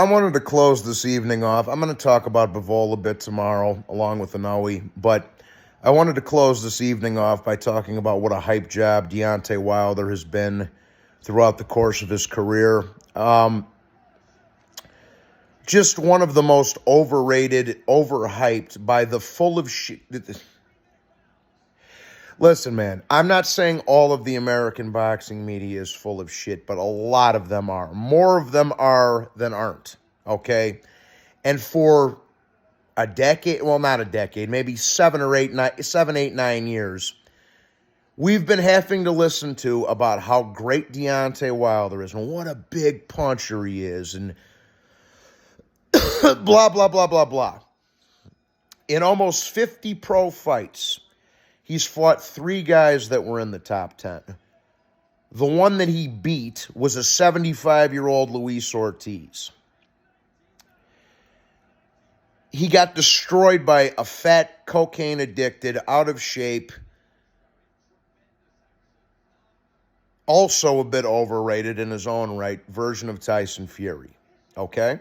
I wanted to close this evening off. I'm going to talk about Bivol a bit tomorrow, along with Inoue, but I wanted to close this evening off by talking about what a hype job Deontay Wilder has been throughout the course of his career. Just one of the most overrated, overhyped by the full of shit. Listen, man, I'm not saying all of the American boxing media is full of shit, but a lot of them are. More of them are than aren't, okay? And for a decade, well, not a decade, maybe 7, 8, 9 years, we've been having to listen to about how great Deontay Wilder is and what a big puncher he is and blah, blah, blah, blah, blah. In almost 50 pro fights, he's fought 3 guys that were in the top 10. The one that he beat was a 75-year-old Luis Ortiz. He got destroyed by a fat, cocaine-addicted, out-of-shape, also a bit overrated in his own right, version of Tyson Fury. Okay?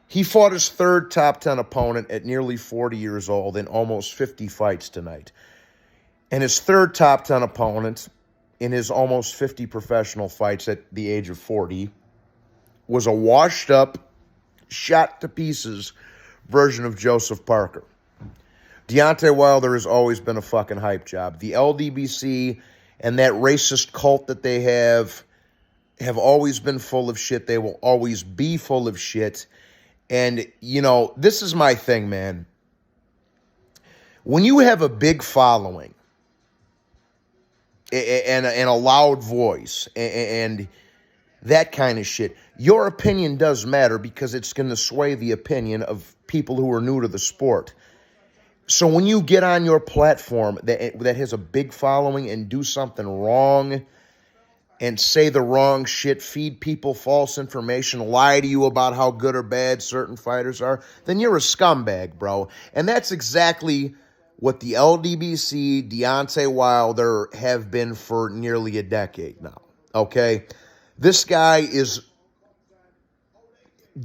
He fought his 3rd top 10 opponent at nearly 40 years old in almost 50 fights tonight. And his 3rd top 10 opponent in his almost 50 professional fights at the age of 40 was a washed-up, shot-to-pieces version of Joseph Parker. Deontay Wilder has always been a fucking hype job. The LDBC and that racist cult that they have always been full of shit. They will always be full of shit. And, you know, this is my thing, man. When you have a big following and a loud voice and that kind of shit, your opinion does matter because it's going to sway the opinion of people who are new to the sport. So when you get on your platform that has a big following and do something wrong and say the wrong shit, feed people false information, lie to you about how good or bad certain fighters are, then you're a scumbag, bro. And that's exactly what the LDBC, Deontay Wilder, have been for nearly a decade now, okay? This guy is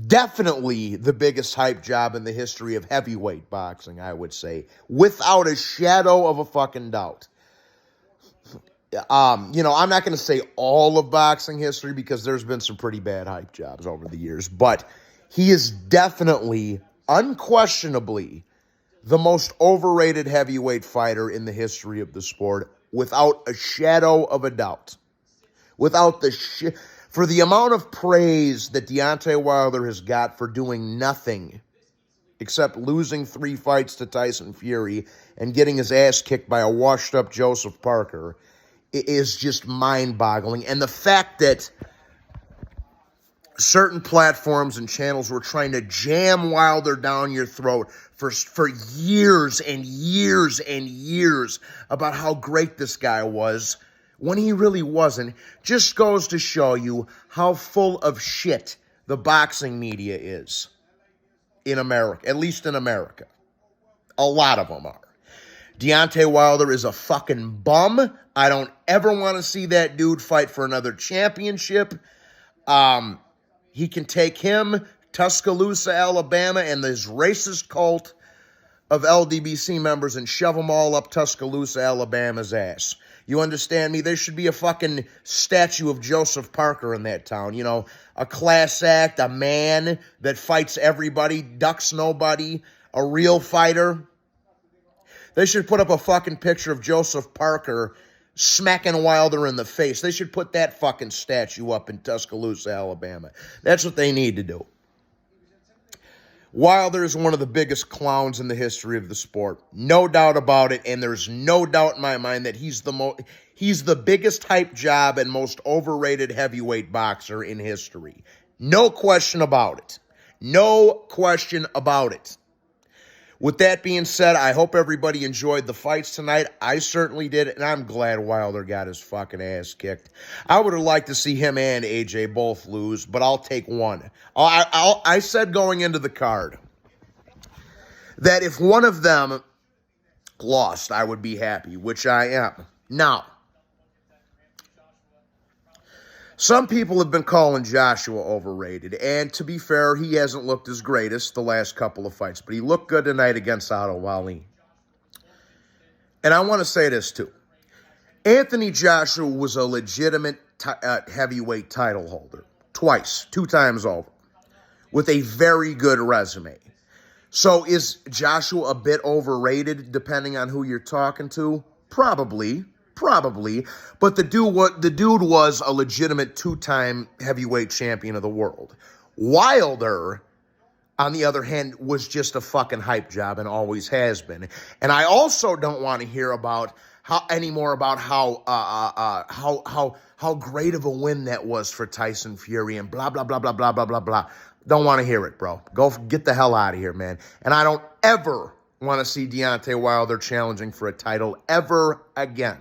definitely the biggest hype job in the history of heavyweight boxing, I would say, without a shadow of a fucking doubt. I'm not going to say all of boxing history because there's been some pretty bad hype jobs over the years, but he is definitely, unquestionably, the most overrated heavyweight fighter in the history of the sport, without a shadow of a doubt. For the amount of praise that Deontay Wilder has got for doing nothing except losing 3 fights to Tyson Fury and getting his ass kicked by a washed-up Joseph Parker, is just mind-boggling. And the fact that certain platforms and channels were trying to jam Wilder down your throat for years and years and years about how great this guy was when he really wasn't, just goes to show you how full of shit the boxing media is in America, at least in America. A lot of them are. Deontay Wilder is a fucking bum. I don't ever want to see that dude fight for another championship. He can take him, Tuscaloosa, Alabama, and this racist cult of LDBC members and shove them all up Tuscaloosa, Alabama's ass. You understand me? There should be a fucking statue of Joseph Parker in that town. You know, a class act, a man that fights everybody, ducks nobody, a real fighter. They should put up a fucking picture of Joseph Parker smacking Wilder in the face. They should put that fucking statue up in Tuscaloosa, Alabama. That's what they need to do. Wilder is one of the biggest clowns in the history of the sport. No doubt about it, and there's no doubt in my mind that he's the biggest hype job and most overrated heavyweight boxer in history. No question about it. No question about it. With that being said, I hope everybody enjoyed the fights tonight. I certainly did, and I'm glad Wilder got his fucking ass kicked. I would have liked to see him and AJ both lose, but I'll take one. I said going into the card that if one of them lost, I would be happy, which I am. Now, Some people have been calling Joshua overrated, and to be fair, he hasn't looked his greatest the last couple of fights, but he looked good tonight against Otto Ali. And I want to say this too. Anthony Joshua was a legitimate heavyweight title holder, twice, 2 times over, with a very good resume. So is Joshua a bit overrated depending on who you're talking to? Probably. But the dude was a legitimate 2-time heavyweight champion of the world. Wilder, on the other hand, was just a fucking hype job and always has been. And I also don't want to hear about how great of a win that was for Tyson Fury and blah blah blah blah blah blah blah blah. Don't want to hear it, bro. Go get the hell out of here, man. And I don't ever want to see Deontay Wilder challenging for a title ever again.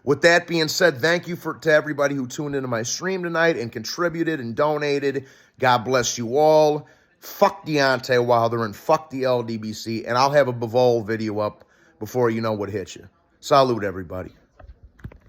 With that being said, thank you to everybody who tuned into my stream tonight and contributed and donated. God bless you all. Fuck Deontay Wilder and fuck the LDBC. And I'll have a Bivol video up before you know what hits you. Salute, everybody.